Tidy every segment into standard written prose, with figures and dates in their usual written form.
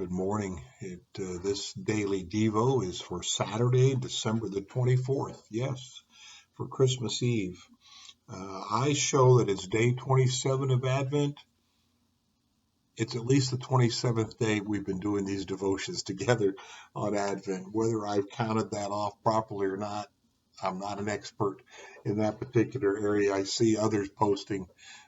Good morning. This daily Devo is for Saturday, December the 24th. Yes, for Christmas Eve. I show that it's day 27 of Advent. It's at least the 27th day we've been doing these devotions together on Advent. Whether I've counted that off properly or not, I'm not an expert in that particular area. I see others posting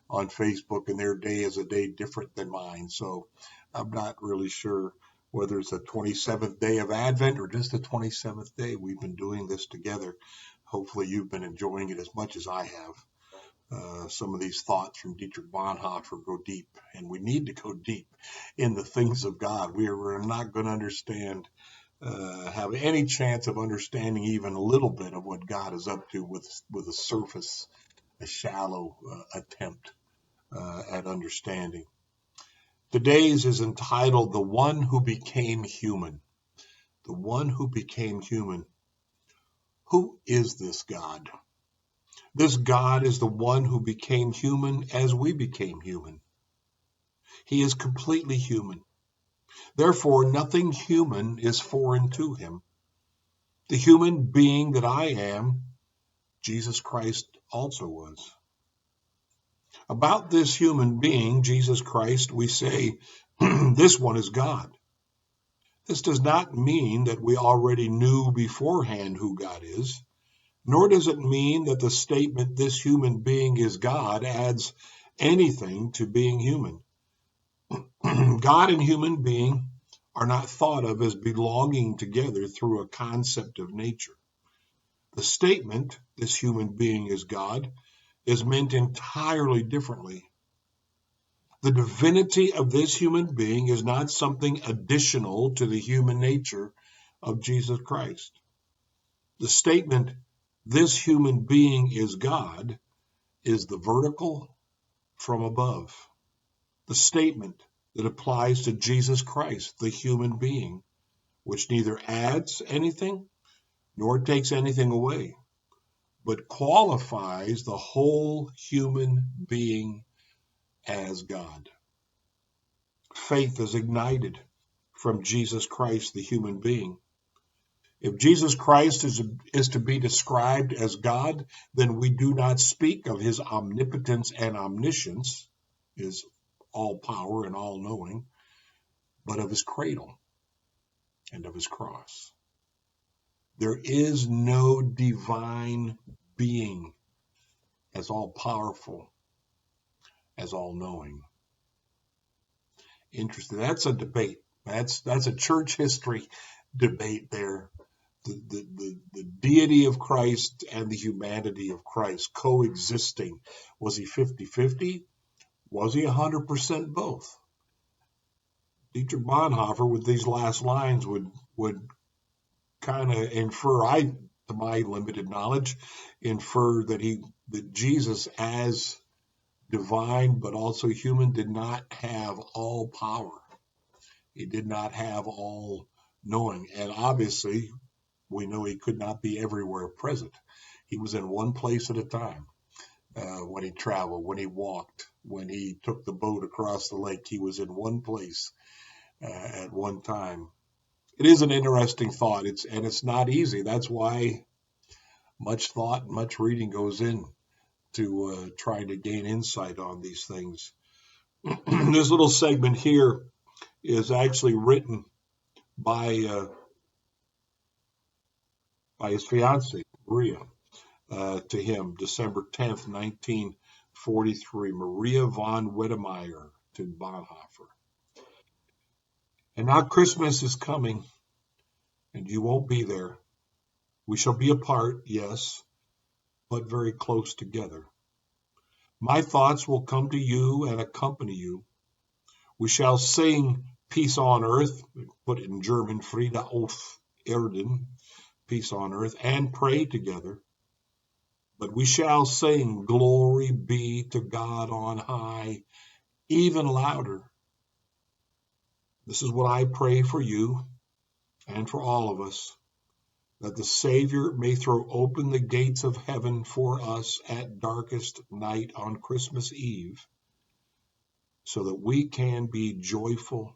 on Facebook, and their day is a day different than mine. So I'm not really sure whether it's the 27th day of Advent or just the 27th day we've been doing this together. Hopefully you've been enjoying it as much as I have. Some of these thoughts from Dietrich Bonhoeffer go deep, and we need to go deep in the things of God. We're not going to understand, have any chance of understanding even a little bit of what God is up to with a surface, a shallow attempt at understanding. Today's is entitled The One Who Became Human. The One Who Became Human. Who is this God? This God is the one who became human as we became human. He is completely human. Therefore, nothing human is foreign to him. The human being that I am, Jesus Christ also was. About this human being, Jesus Christ, we say, this one is God. This does not mean that we already knew beforehand who God is. Nor does it mean that the statement, this human being is God, adds anything to being human. God and human being are not thought of as belonging together through a concept of nature. The statement, this human being is God, is meant entirely differently. The divinity of this human being is not something additional to the human nature of Jesus Christ. The statement, this human being is God, is the vertical from above. The statement that applies to Jesus Christ, the human being, which neither adds anything nor takes anything away, but qualifies the whole human being as God. Faith is ignited from Jesus Christ, the human being. If Jesus Christ is to be described as God, then we do not speak of his omnipotence and omniscience, his all power and all knowing, but of his cradle and of his cross. There is no divine being as all powerful as all knowing. Interesting. That's a debate. That's a church history debate there. The deity of Christ and the humanity of Christ coexisting. Was he 50-50? Was he 100% both? Dietrich Bonhoeffer, with these last lines, would kind of infer, to my limited knowledge, infer that Jesus, as divine but also human, did not have all power. He did not have all knowing, and obviously we know he could not be everywhere present. He was in one place at a time. When he traveled, when he walked, when he took the boat across the lake, he was in one place at one time. It is an interesting thought. It's not easy. That's why much thought and much reading goes in to trying to gain insight on these things. This little segment here is actually written by his fiancée, Maria, to him, December 10th, 1943. Maria von Wedemeyer to Bonhoeffer. And now Christmas is coming, and you won't be there. We shall be apart, yes, but very close together. My thoughts will come to you and accompany you. We shall sing Peace on Earth, put it in German, Friede auf Erden, peace on earth, and pray together. But we shall sing glory be to God on high, even louder. This is what I pray for you and for all of us, that the Savior may throw open the gates of heaven for us at darkest night on Christmas Eve, so that we can be joyful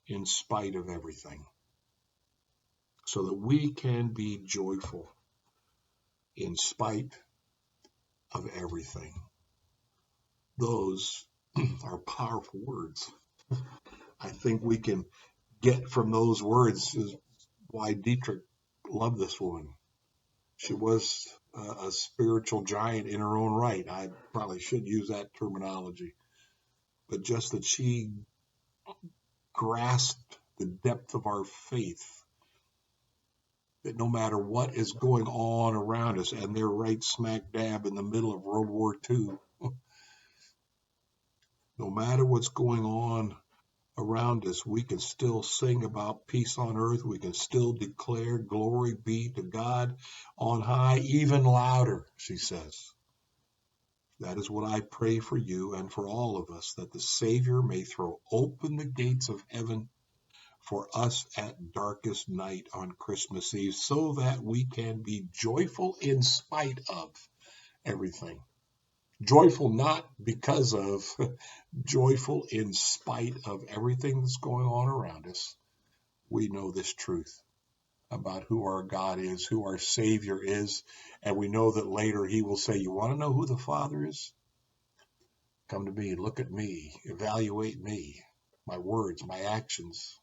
in spite of everything, so that we can be joyful in spite of everything. Those are powerful words. I think we can get from those words is why Dietrich loved this woman. She was a spiritual giant in her own right. I probably should use that terminology, but just that she grasped the depth of our faith, that no matter what is going on around us, and they're right smack dab in the middle of World War II, no matter what's going on around us, we can still sing about peace on earth. We can still declare glory be to God on high, even louder, she says. That is what I pray for you and for all of us, that the Savior may throw open the gates of heaven for us at darkest night on Christmas Eve, so that we can be joyful in spite of everything. Joyful not because of, joyful in spite of everything that's going on around us. We know this truth about who our God is, who our Savior is, and we know that later he will say, you want to know who the Father is? Come to me, look at me, evaluate me, my words, my actions,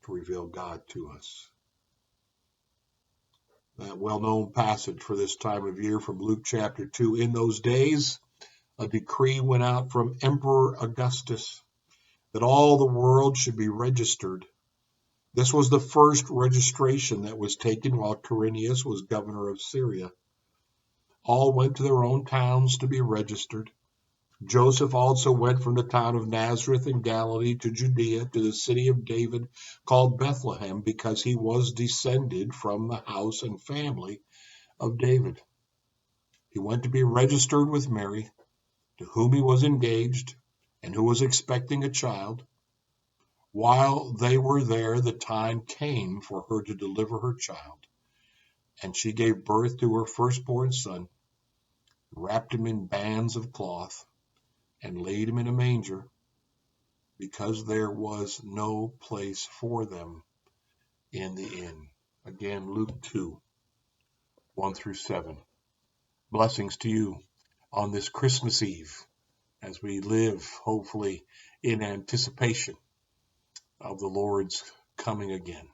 to reveal God to us. That well-known passage for this time of year from Luke chapter 2. In those days, a decree went out from Emperor Augustus that all the world should be registered. This was the first registration that was taken while Quirinius was governor of Syria. All went to their own towns to be registered. Joseph also went from the town of Nazareth in Galilee to Judea, to the city of David called Bethlehem, because he was descended from the house and family of David. He went to be registered with Mary, to whom he was engaged, and who was expecting a child. While they were there, the time came for her to deliver her child, and she gave birth to her firstborn son, wrapped him in bands of cloth, and laid him in a manger, because there was no place for them in the inn. Again, Luke 2, 1 through 7. Blessings to you on this Christmas Eve as we live, hopefully, in anticipation of the Lord's coming again.